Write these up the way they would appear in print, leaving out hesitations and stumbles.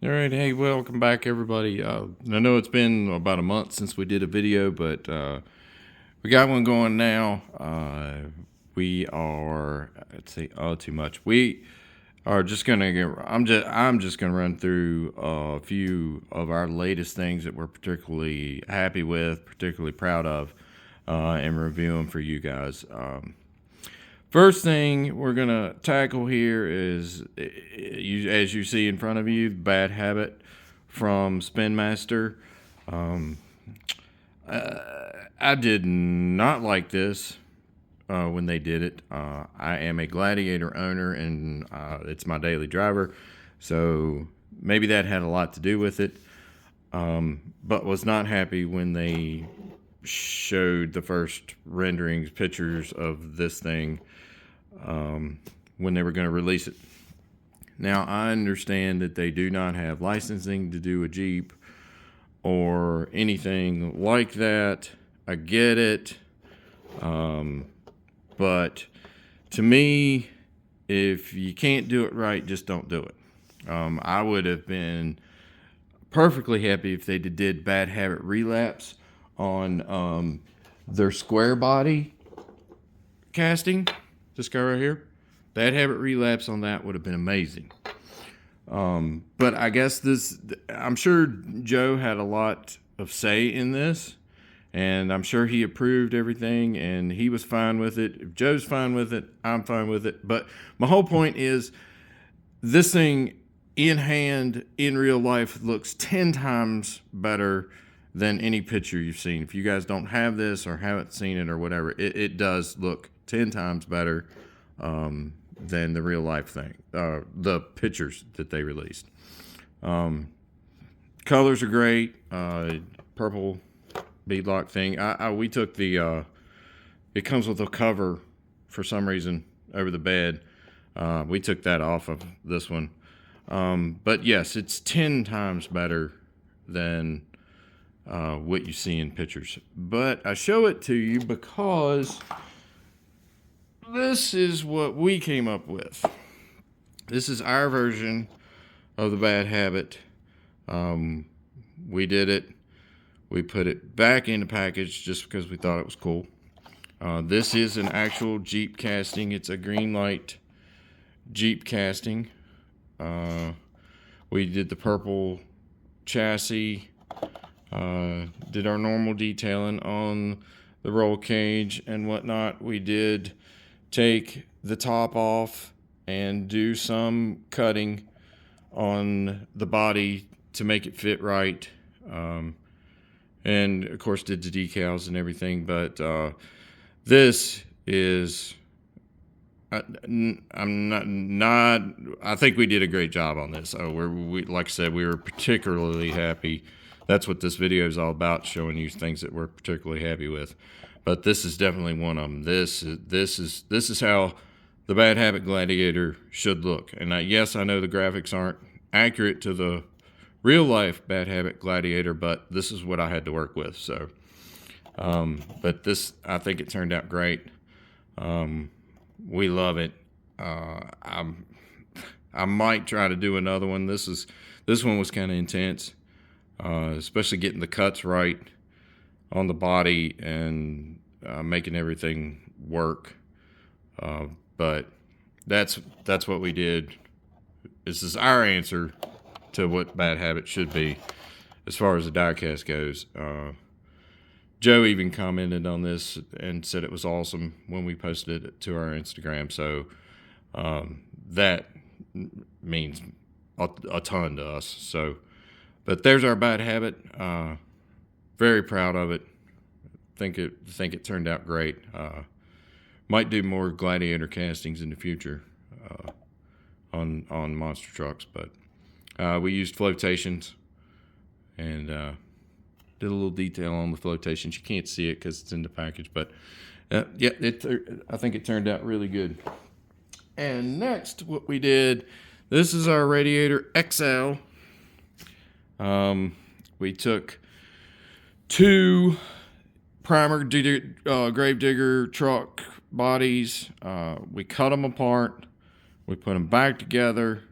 All right, hey, welcome back, everybody. I know it's been about a month since we did a video, but we got one going now. We are, let's see, too much. We are just gonna get. I'm just gonna run through a few of our latest things that we're particularly happy with, particularly proud of, and review them for you guys. First thing we're gonna tackle here is, as you see in front of you, Bad Habit from Spin Master. I did not like this when they did it. I am a Gladiator owner, and it's my daily driver, so maybe that had a lot to do with it. But was not happy when they showed the first renderings, pictures of this thing, when they were going to release it. Now, I understand that they do not have licensing to do a Jeep or anything like that. I get it. But to me, if you can't do it right, just don't do it. I would have been perfectly happy if they did Bad Habit Relapse on their square body casting. This guy right here. Bad Habit Relapse on that would have been amazing. But I guess I'm sure Joe had a lot of say in this, and I'm sure he approved everything, and he was fine with it. If Joe's fine with it, I'm fine with it. But my whole point is, this thing in hand, in real life, looks 10 times better than any picture you've seen. If you guys don't have this or haven't seen it or whatever, it does look 10 times better than the real life thing, the pictures that they released. Colors are great. Purple beadlock thing. We took the, it comes with a cover for some reason over the bed. We took that off of this one. But yes, it's 10 times better than what you see in pictures. But I show it to you because this is what we came up with. This is our version of the Bad Habit. We did it. We put it back in the package just because we thought it was cool. This is an actual Jeep casting. It's a green light Jeep casting. We did the purple chassis. Did our normal detailing on the roll cage and whatnot. We did take the top off and do some cutting on the body to make it fit right, and of course did the decals and everything. But this is, I'm not I think we did a great job on this. We like I said, we were particularly happy. That's what this video is all about, showing you things that we're particularly happy with. But this is definitely one of them. This is how the Bad Habit Gladiator should look. And yes, I know the graphics aren't accurate to the real life Bad Habit Gladiator, but this is what I had to work with. So, but this, I think it turned out great. We love it. I might try to do another one. This one was kind of intense, especially getting the cuts right on the body and making everything work. But that's what we did. This is our answer to what Bad Habit should be as far as the diecast goes. Joe even commented on this and said it was awesome when we posted it to our Instagram. So that means a ton to us. So, but there's our Bad Habit. Very proud of it. Think it turned out great. Might do more Gladiator castings in the future on monster trucks, but we used flotations and did a little detail on the flotations. You can't see it because it's in the package, but yeah, I think it turned out really good. And next, what we did, this is our Radiator XL. We took two primer Gravedigger truck bodies. We cut them apart. We put them back together.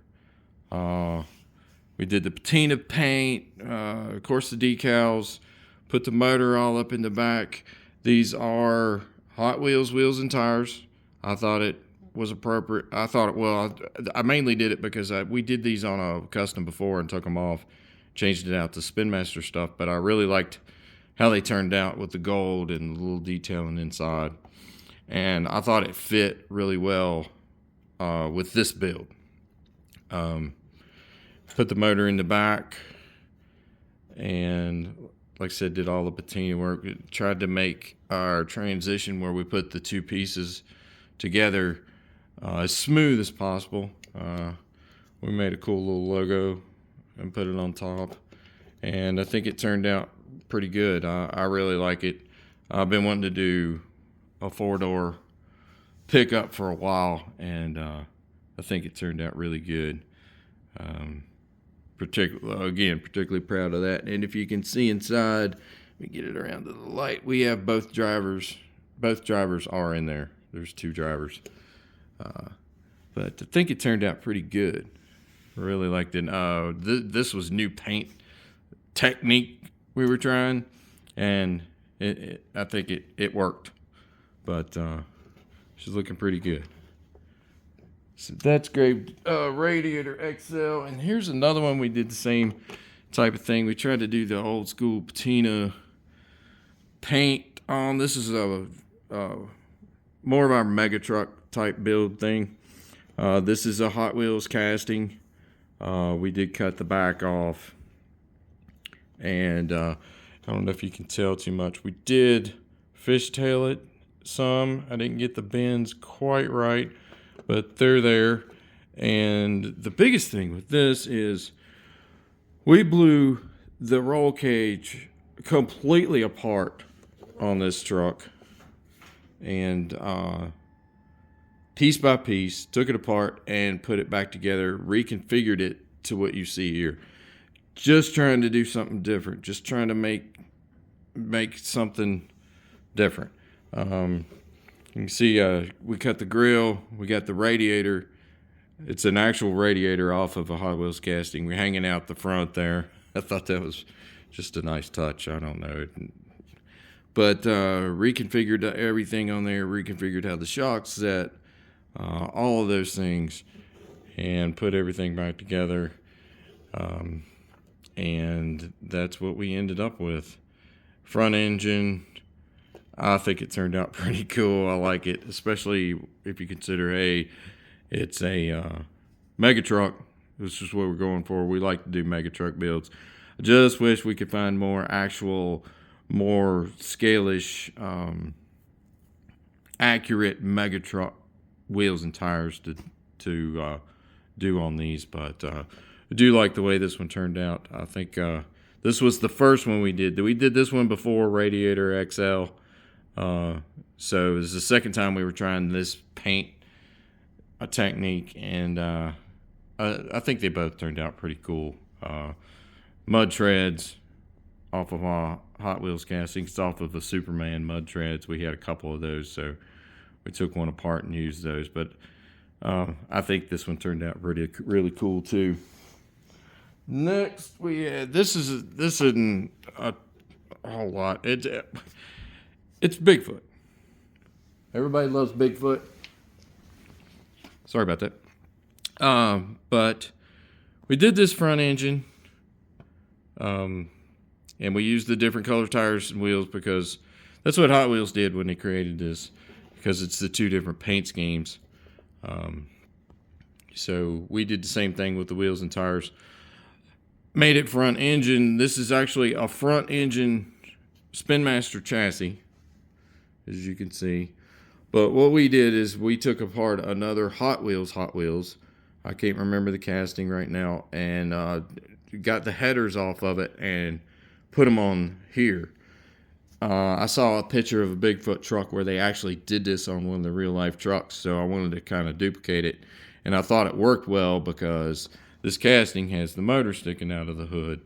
We did the patina paint, of course the decals, put the motor all up in the back. These are Hot Wheels wheels and tires. I thought it was appropriate. I mainly did it because we did these on a custom before and took them off, changed it out to Spin Master stuff, but I really liked how they turned out with the gold and the little detailing inside. And I thought it fit really well with this build. Put the motor in the back and, like I said, did all the patina work. Tried to make our transition where we put the two pieces together as smooth as possible. We made a cool little logo and put it on top, and I think it turned out pretty good. I really like it. I've been wanting to do a 4-door pickup for a while, and I think it turned out really good. Particularly proud of that. And if you can see inside, let me get it around to the light. We have both drivers. Both drivers are in there. There's two drivers. But I think it turned out pretty good. I really liked it. This was new paint technique we were trying, and I think it worked. But she's looking pretty good. So that's great. Radiator XL. And here's another one. We did the same type of thing. We tried to do the old school patina paint on. This is more of our mega truck type build thing. This is a Hot Wheels casting. We did cut the back off. And I don't know if you can tell too much. We did fishtail it some. I didn't get the bends quite right, but they're there. And the biggest thing with this is we blew the roll cage completely apart on this truck, and piece by piece took it apart and put it back together, reconfigured it to what you see here. Just trying to do something different, just trying to make something different. You can see we cut the grill, we got the radiator. It's an actual radiator off of a Hot Wheels casting. We're hanging out the front there. I thought that was just a nice touch. I don't know. But reconfigured everything on there, reconfigured how the shocks set, all of those things, and put everything back together. And that's what we ended up with. Front engine, I think it turned out pretty cool. I like it, especially if you consider, it's a mega truck. This is what we're going for. We like to do mega truck builds. I just wish we could find more scale-ish, accurate mega truck wheels and tires to do on these. But I do like the way this one turned out. I think this was the first one we did. We did this one before Radiator XL. So it was the second time we were trying this paint a technique, and I think they both turned out pretty cool. Mud treads off of Hot Wheels castings, off of the Superman mud treads. We had a couple of those, so we took one apart and used those. But I think this one turned out really cool too. Next, we had this isn't a whole lot. It's Bigfoot. Everybody loves Bigfoot. Sorry about that. But we did this front engine, and we used the different color tires and wheels because that's what Hot Wheels did when they created this, because it's the two different paint schemes. So we did the same thing with the wheels and tires. Made it front engine. This is actually a front engine Spin Master chassis, as you can see. But what we did is we took apart another Hot Wheels. I can't remember the casting right now, and got the headers off of it and put them on here. I saw a picture of a Bigfoot truck where they actually did this on one of the real life trucks, so I wanted to kind of duplicate it, and I thought it worked well because this casting has the motor sticking out of the hood,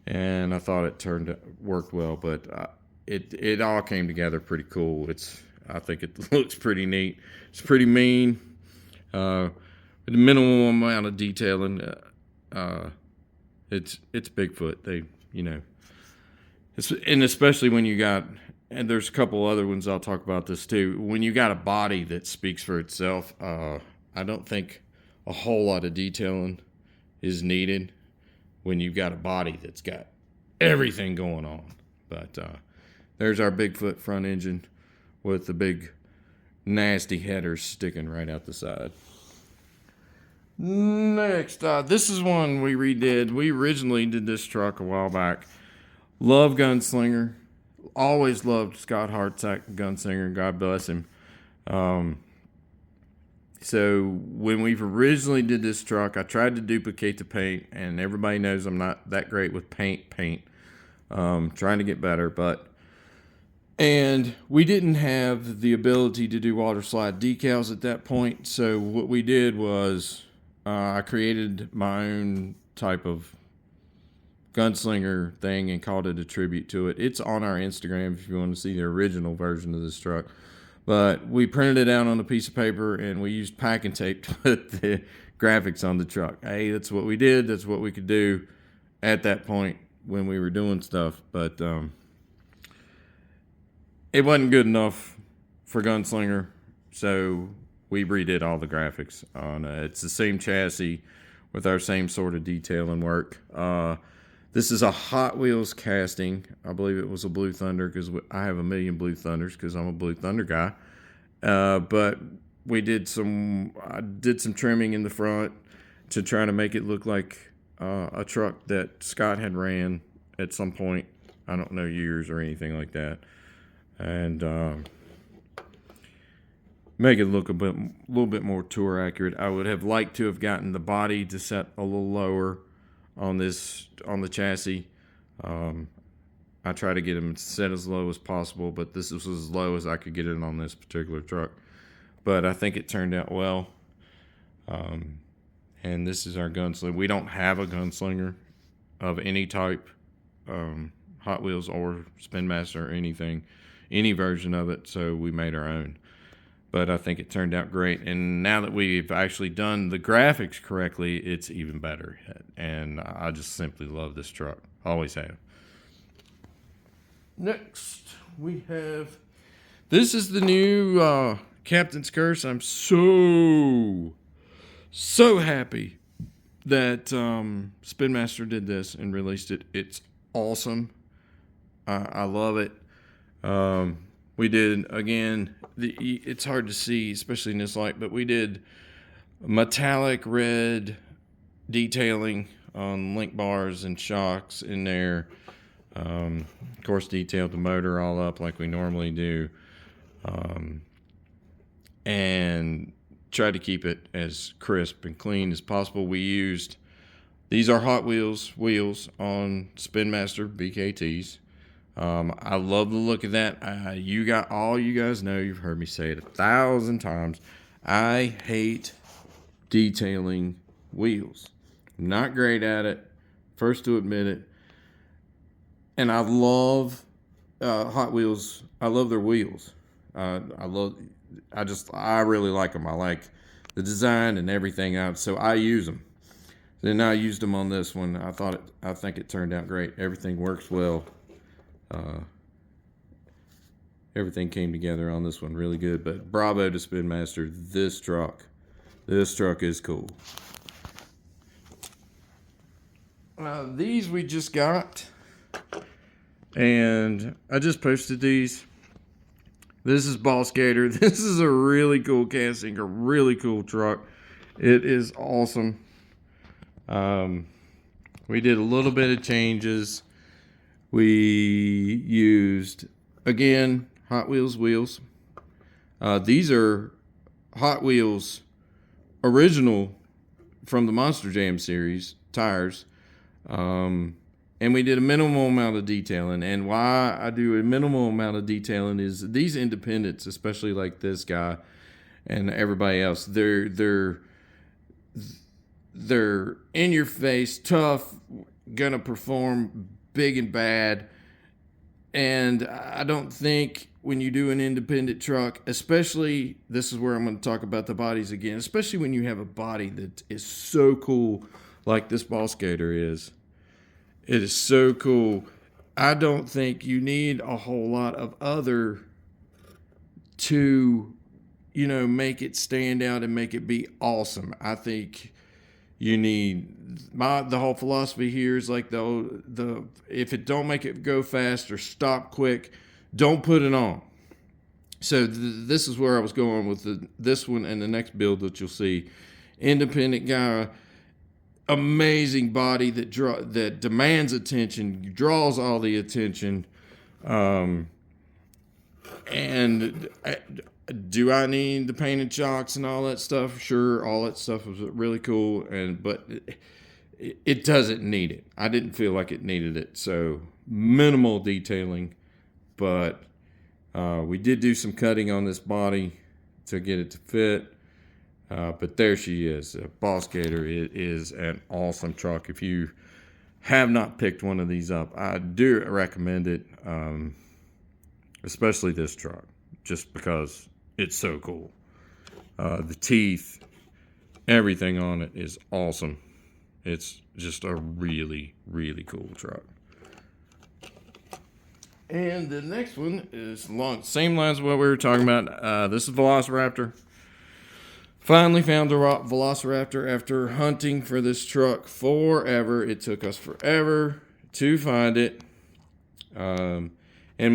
and I thought it worked well. But it all came together pretty cool. I think it looks pretty neat. It's pretty mean. With the minimum amount of detailing, it it's Bigfoot. And especially when you got, and there's a couple other ones I'll talk about this too. When you got a body that speaks for itself, I don't think a whole lot of detailing is needed when you've got a body that's got everything going on. But there's our Bigfoot front engine with the big nasty headers sticking right out the side. Next, this is one we redid. We originally did this truck a while back. Love Gunslinger. Always loved Scott Hartsack, Gunslinger. God bless him. So when we originally did this truck, I tried to duplicate the paint, and everybody knows I'm not that great with paint. Trying to get better, and we didn't have the ability to do water slide decals at that point. So what we did was I created my own type of Gunslinger thing and called it a tribute to it. It's on our Instagram if you want to see the original version of this truck. But we printed it out on a piece of paper and we used packing tape to put the graphics on the truck. Hey, that's what we did. That's what we could do at that point when we were doing stuff. But it wasn't good enough for Gunslinger, so we redid all the graphics on it. It's the same chassis with our same sort of detail and work. This is a Hot Wheels casting. I believe it was a Blue Thunder because I have a million Blue Thunders because I'm a Blue Thunder guy. But I did some trimming in the front to try to make it look like a truck that Scott had ran at some point. I don't know years or anything like that. And make it look a little bit more tour accurate. I would have liked to have gotten the body to set a little lower on the chassis. I try to get them set as low as possible, but this was as low as I could get it on this particular truck. But I think it turned out well. And this is our Gunslinger. We don't have a Gunslinger of any type, Hot Wheels or Spin Master or anything, any version of it, so we made our own. But I think it turned out great. And now that we've actually done the graphics correctly, it's even better. And I just simply love this truck. Always have. Next, we have... This is the new Captain's Curse. I'm so happy that Spin Master did this and released it. It's awesome. I love it. We did, again, it's hard to see, especially in this light, but we did metallic red detailing on link bars and shocks in there. Of course, detailed the motor all up like we normally do. And tried to keep it as crisp and clean as possible. These are Hot Wheels wheels on Spin Master BKTs. I love the look of that. All you guys know, you've heard me say it 1,000 times. I hate detailing wheels. I'm not great at it. First to admit it. And I love Hot Wheels. I love their wheels. I really like them. I like the design and everything out. So I use them. Then I used them on this one. I think it turned out great. Everything works well. Everything came together on this one really good. But bravo to Spin Master. This truck is cool. These we just got, and I just posted these. This is Boss Gator. This is a really cool casting, a really cool truck. It is awesome. We did a little bit of changes. We used, again, Hot Wheels wheels. These are Hot Wheels original from the Monster Jam series tires. And we did a minimal amount of detailing. And why I do a minimal amount of detailing is these independents, especially like this guy and everybody else, they're in your face, tough, gonna perform big and bad. And I don't think when you do an independent truck, especially, this is where I'm going to talk about the bodies again, especially when you have a body that is so cool like this Boss Gator is. It is so cool. I don't think you need a whole lot of other to, make it stand out and make it be awesome. I think you need the whole philosophy here is like the if it don't make it go fast or stop quick, don't put it on. So this is where I was going with this one and the next build that you'll see. Independent guy, amazing body that demands attention, draws all the attention. And do I need the painted shocks and all that stuff? Sure, all that stuff was really cool, but it doesn't need it. I didn't feel like it needed it. So minimal detailing, but we did do some cutting on this body to get it to fit. But there she is, Boss Gator. It is an awesome truck. If you have not picked one of these up, I do recommend it, especially this truck, just because it's so cool. The teeth, everything on it is awesome. It's just a really, really cool truck. And the next one is along the same lines of what we were talking about. This is Velociraptor. Finally found the Velociraptor after hunting for this truck forever. It took us forever to find it. And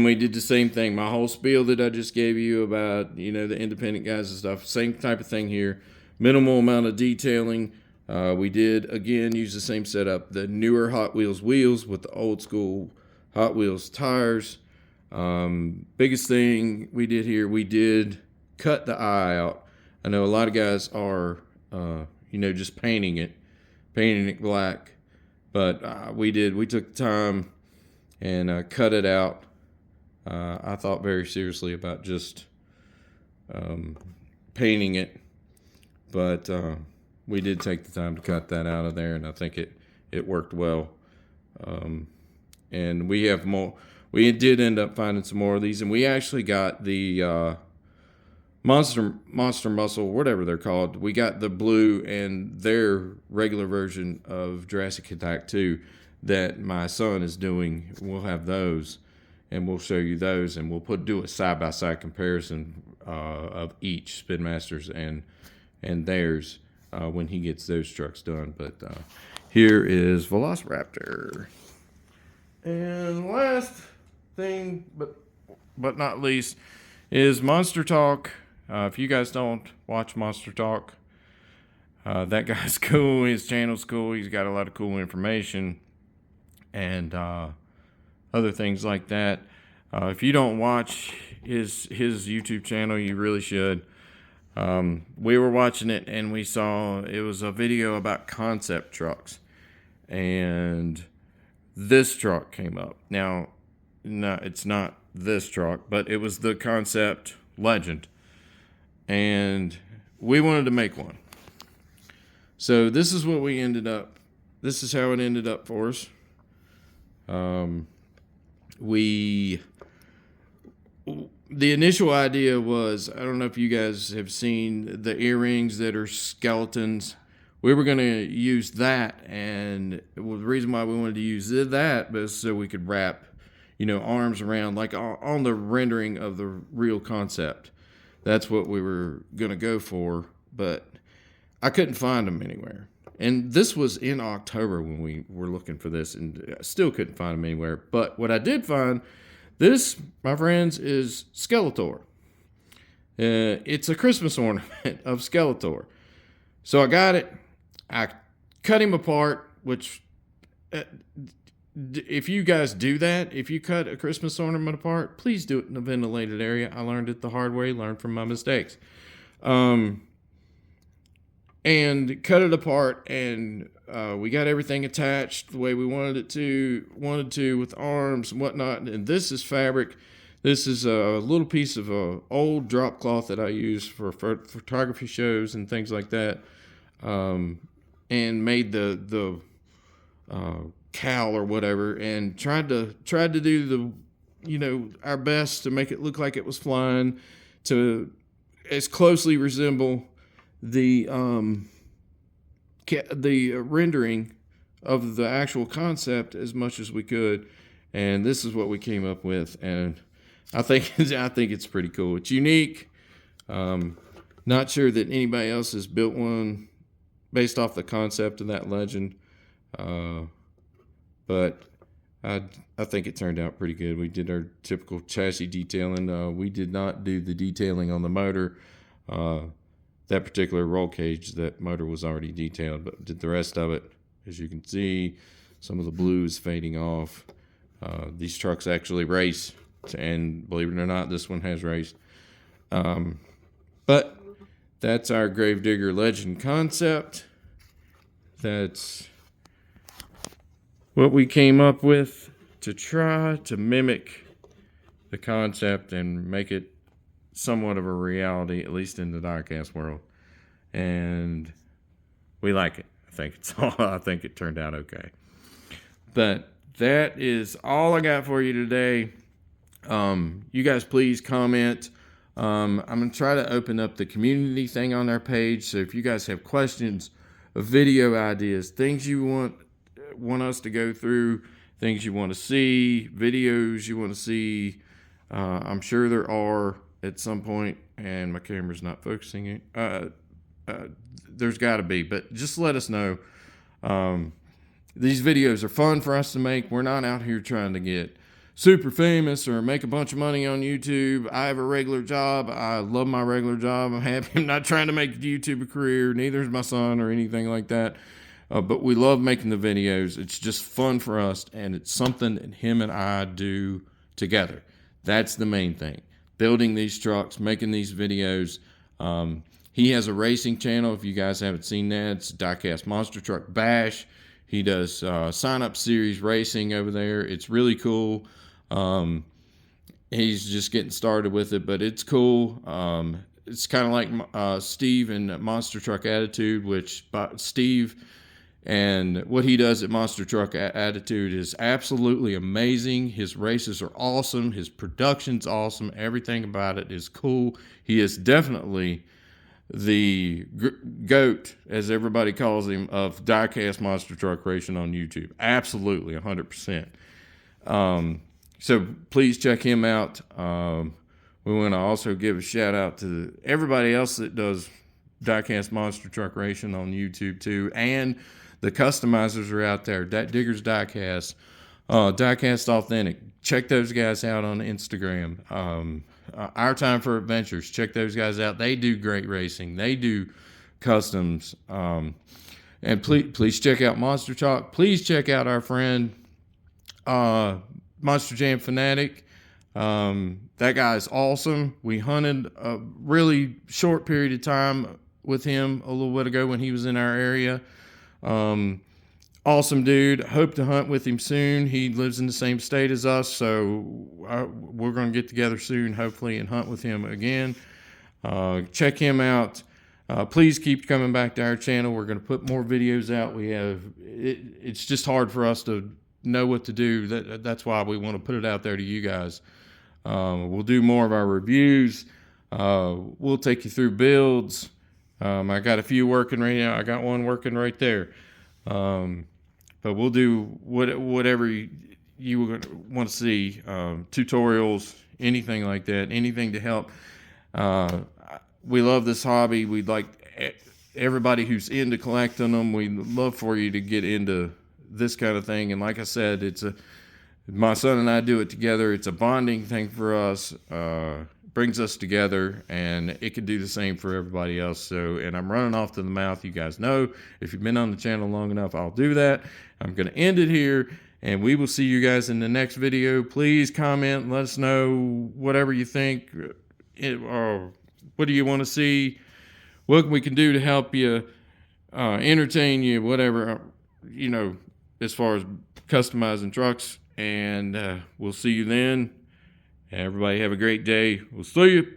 we did the same thing. My whole spiel that I just gave you about, the independent guys and stuff, same type of thing here. Minimal amount of detailing. We did, again, use the same setup. The newer Hot Wheels wheels with the old school Hot Wheels tires. Biggest thing we did here, we did cut the eye out. I know a lot of guys are, just painting it black. But we took the time and cut it out. I thought very seriously about just painting it. But we did take the time to cut that out of there, and I think it worked well. And we have more. We did end up finding some more of these, and we actually got the Monster Muscle, whatever they're called. We got the blue and their regular version of Jurassic Attack 2 that my son is doing. We'll have those, and we'll show you those, and we'll do a side-by-side comparison of each Spin Masters and theirs when he gets those trucks done. But here is Velociraptor. And last thing, but not least, is Monster Talk. If you guys don't watch Monster Talk, that guy's cool. His channel's cool. He's got a lot of cool information and other things like that. If you don't watch his YouTube channel, you really should. We were watching it and we saw it was a video about concept trucks, and this truck came up. Now, no, it's not this truck, but it was the concept Legend. And we wanted to make one. So this is what we ended up. This is how it ended up for us. The initial idea was, I don't know if you guys have seen the earrings that are skeletons. We were going to use that, and the reason why we wanted to use that was so we could wrap, arms around, like on the rendering of the real concept. That's what we were going to go for, but I couldn't find them anywhere. And this was in October when we were looking for this, and I still couldn't find them anywhere. But what I did find, this, my friends, is Skeletor. It's a Christmas ornament of Skeletor. So I got it. I cut him apart, which if you guys do that, if you cut a Christmas ornament apart, please do it in a ventilated area. I learned it the hard way, learned from my mistakes. And cut it apart, and we got everything attached the way we wanted to with arms and whatnot. And this is fabric. This is a little piece of old drop cloth that I use for photography shows and things like that. And made the cowl or whatever, and tried to do our best to make it look like it was flying, to as closely resemble the rendering of the actual concept as much as we could, and this is what we came up with. And I think it's pretty cool. It's unique. Not sure that anybody else has built one based off the concept of that legend, but I think it turned out pretty good. We did our typical chassis detailing. We did not do the detailing on the motor. That particular roll cage, that motor was already detailed, but did the rest of it. As you can see, some of the blue is fading off. These trucks actually race, and believe it or not, this one has raced. But that's our Gravedigger Legend concept. That's what we came up with to try to mimic the concept and make it somewhat of a reality, at least in the diecast world. And we like it. I think it turned out okay. But that is all I got for you today. You guys please comment. I'm going to try to open up the community thing on our page. So if you guys have questions, video ideas, things you want us to go through, things you want to see, videos you want to see, I'm sure there are at some point, and my camera's not focusing it. There's got to be, but just let us know. These videos are fun for us to make. We're not out here trying to get super famous or make a bunch of money on YouTube. I have a regular job. I love my regular job. I'm happy. I'm not trying to make YouTube a career. Neither is my son or anything like that. But we love making the videos. It's just fun for us, and it's something that him and I do together. That's the main thing. Building these trucks, making these videos. He has a racing channel. If you guys haven't seen that, it's Diecast Monster Truck Bash. He does sign-up series racing over there. It's really cool. He's just getting started with it, but it's cool. It's kind of like Steve and Monster Truck Attitude, which Steve and what he does at Monster Truck Attitude is absolutely amazing. His races are awesome. His production's awesome. Everything about it is cool. He is definitely the GOAT, as everybody calls him, of diecast monster truck racing on YouTube. Absolutely, 100%. So please check him out. We want to also give a shout out to everybody else that does diecast monster truck racing on YouTube too, and the customizers are out there. Digger's Diecast, Diecast Authentic. Check those guys out on Instagram. Our Time for Adventures. Check those guys out. They do great racing. They do customs. And please check out Monster Talk. Please check out our friend Monster Jam Fanatic. That guy's awesome. We hunted a really short period of time with him a little bit ago when he was in our area. Awesome dude. Hope to hunt with him soon. He lives in the same state as us, so we're going to get together soon, hopefully, and hunt with him again. Check him out. Please keep coming back to our channel. We're going to put more videos out. It's just hard for us to know what to do. That's why we want to put it out there to you guys. We'll do more of our reviews. We'll take you through builds. I got a few working right now. I got one working right there. But we'll do whatever you want to see, tutorials, anything like that, anything to help. We love this hobby. We'd like everybody who's into collecting them. We'd love for you to get into this kind of thing. And like I said, my son and I do it together. It's a bonding thing for us. Brings us together, and it could do the same for everybody else. So, and I'm running off to the mouth. You guys know, if you've been on the channel long enough, I'll do that. I'm going to end it here, and we will see you guys in the next video. Please comment, let us know whatever you think, or what do you want to see, what we can do to help you, entertain you, whatever, as far as customizing trucks. And we'll see you then. Everybody have a great day. We'll see you.